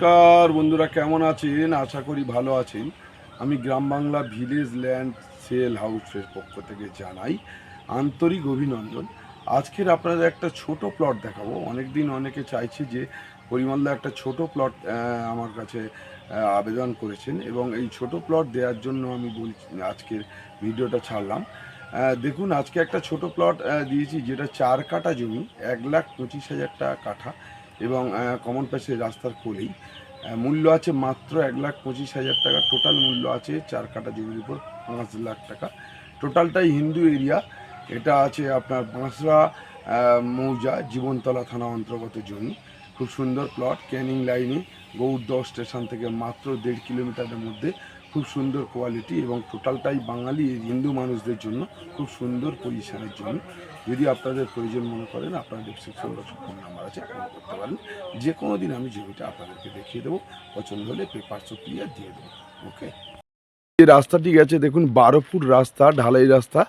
নমস্কার বন্ধুরা, কেমন আছেন? আশা করি ভালো আছেন। আমি গ্রাম বাংলা ভিলেজ ল্যান্ড সেল হাউসের পক্ষ থেকে জানাই আন্তরিক অভিনন্দন। আজকের আপনাদের একটা ছোট প্লট দেখাবো। অনেক দিন অনেকে চাইছে যে পরিমলদা একটা ছোট প্লট আমার কাছে আবেদন করেছেন, এবং এই ছোট প্লট দেওয়ার জন্য আমি বলছি আজকের ভিডিওটা ছাড়লাম। দেখুন, আজকে একটা ছোট প্লট দিয়েছি, যেটা 4 কাঠা জমি, 1,25,000 টাকা কাঠা, এবং কমন প্যাসেজ রাস্তার কোলেই। মূল্য আছে মাত্র 1,25,000 টাকা। টোটাল মূল্য আছে 4 কাঠা জমির উপর 5 লাখ টাকা। টোটালটাই হিন্দু এরিয়া। এটা আছে আপনার বাঁশড়া মৌজা, জীবনতলা থানা অন্তর্গত জমি। খুব সুন্দর প্লট, ক্যানিং লাইনে গৌড়দহ স্টেশন থেকে মাত্র 1.5 কিলোমিটারের মধ্যে। খুব সুন্দর কোয়ালিটি, এবং টোটালটাই বাঙালি হিন্দু মানুষদের জন্য খুব সুন্দর পজিশনের জমি। যদি আপনাদের প্রয়োজন মনে করেন, আপনার ডিসক্রিপশন বক্সে ফোন নাম্বার আছে, ফোন করতে পারেন। যে কোনো দিন আমি জমিটা আপনাদেরকে দেখিয়ে দেবো। পছন্দ হলে পেপারসও ক্লিয়ার দিয়ে দেবো। ওকে। যে রাস্তাটি গেছে দেখুন, 12 ফুট রাস্তা, ঢালাই রাস্তা।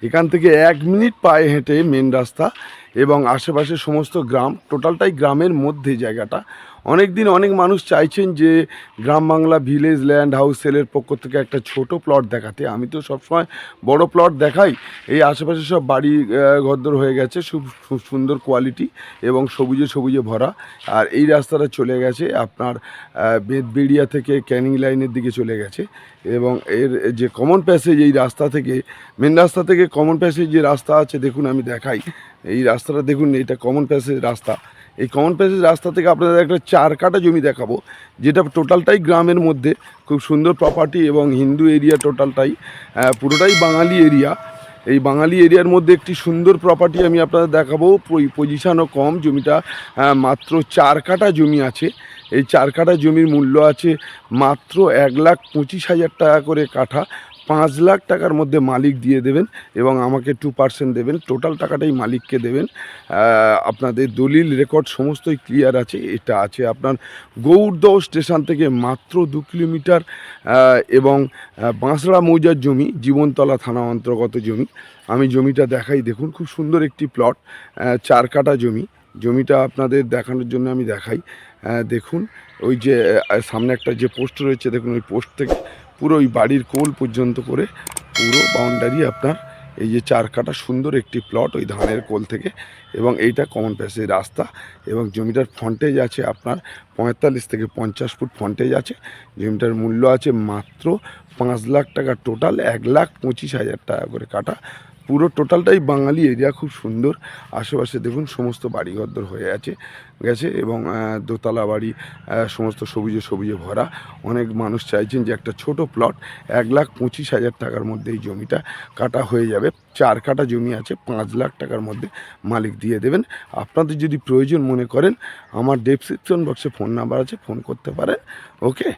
এখান থেকে 1 মিনিট পায়ে হেঁটে মেন রাস্তা, এবং আশেপাশে সমস্ত গ্রাম। টোটালটাই গ্রামের মধ্যে জায়গাটা। অনেক দিন অনেক মানুষ চাইছেন যে গ্রাম বাংলা ভিলেজ ল্যান্ড হাউস সেলের পক্ষ থেকে একটা ছোট প্লট দেখাতে। আমি তো সবসময় বড় প্লট দেখাই। এই আশেপাশে সব বাড়ি ঘরদোর হয়ে গেছে, খুব সুন্দর কোয়ালিটি এবং সবুজে সবুজে ভরা। আর এই রাস্তাটা চলে গেছে আপনার বেদবেড়িয়া থেকে ক্যানিং লাইনের দিকে চলে গেছে, এবং এর যে কমন প্যাসেজ, এই রাস্তা থেকে মেন রাস্তা থেকে কমন প্যাসেজ যে রাস্তা আছে, দেখুন আমি দেখাই। এই রাস্তাটা দেখুন, এটা কমন প্যাসেজ রাস্তা। এই কমন প্যাসেজ রাস্তা থেকে আপনাদের একটা 4 কাঠা জমি দেখাবো, যেটা টোটালটাই গ্রামের মধ্যে। খুব সুন্দর প্রপার্টি, এবং হিন্দু এরিয়া টোটালটাই, পুরোটাই বাঙালি এরিয়া। এই বাঙালি এরিয়ার মধ্যে একটি সুন্দর প্রপার্টি আমি আপনাদের দেখাবো। পজিশনও কম, জমিটা মাত্র 4 কাঠা জমি আছে। এই 4 কাঠা জমির মূল্য আছে মাত্র 1,25,000 টাকা করে কাঠা। 5 লাখ টাকার মধ্যে মালিক দিয়ে দেবেন, এবং আমাকে 2% দেবেন। টোটাল টাকাটাই মালিককে দেবেন। আপনাদের দলিল রেকর্ড সমস্তই ক্লিয়ার আছে। এটা আছে আপনার গৌড়দহ স্টেশন থেকে মাত্র 2 কিলোমিটার, এবং বাঁশড়া মৌজার জমি, জীবনতলা থানা অন্তর্গত জমি। আমি জমিটা দেখাই, দেখুন খুব সুন্দর একটি প্লট, 4 কাঠা জমি। জমিটা আপনাদের দেখানোর জন্য আমি দেখাই। দেখুন, ওই যে সামনে একটা যে পোস্ট রয়েছে, দেখুন ওই পোস্ট থেকে পুরো ওই বাড়ির কোল পর্যন্ত করে পুরো বাউন্ডারি আপনার এই যে 4 কাঠা সুন্দর একটি প্লট, ওই ধানের কোল থেকে। এবং এইটা কমন প্যাসেজ রাস্তা, এবং জমিটার ফ্রন্টেজ আছে আপনার 45 থেকে 50 ফুট ফ্রন্টেজ আছে। জমিটার মূল্য আছে মাত্র 5 লাখ টাকা। টোটাল 1,25,000 টাকা করে কাটা। পুরো টোটালটাই বাঙালি এরিয়া, খুব সুন্দর। আশেপাশে দেখুন সমস্ত বাড়িঘরদোর হয়ে গেছে, এবং দোতলা বাড়ি, সমস্ত সবুজে সবুজে ভরা। অনেক মানুষ চাইছেন যে একটা ছোট প্লট, 1,25,000 টাকার মধ্যে এই জমিটা কাটা হয়ে যাবে। 4 কাঠা জমি আছে, 5 লাখ টাকার মধ্যে মালিক দিয়ে দেবেন। আপনাদের যদি প্রয়োজন মনে করেন, আমার ডেসক্রিপশন বক্সে ফোন নাম্বার আছে, ফোন করতে পারেন। ওকে।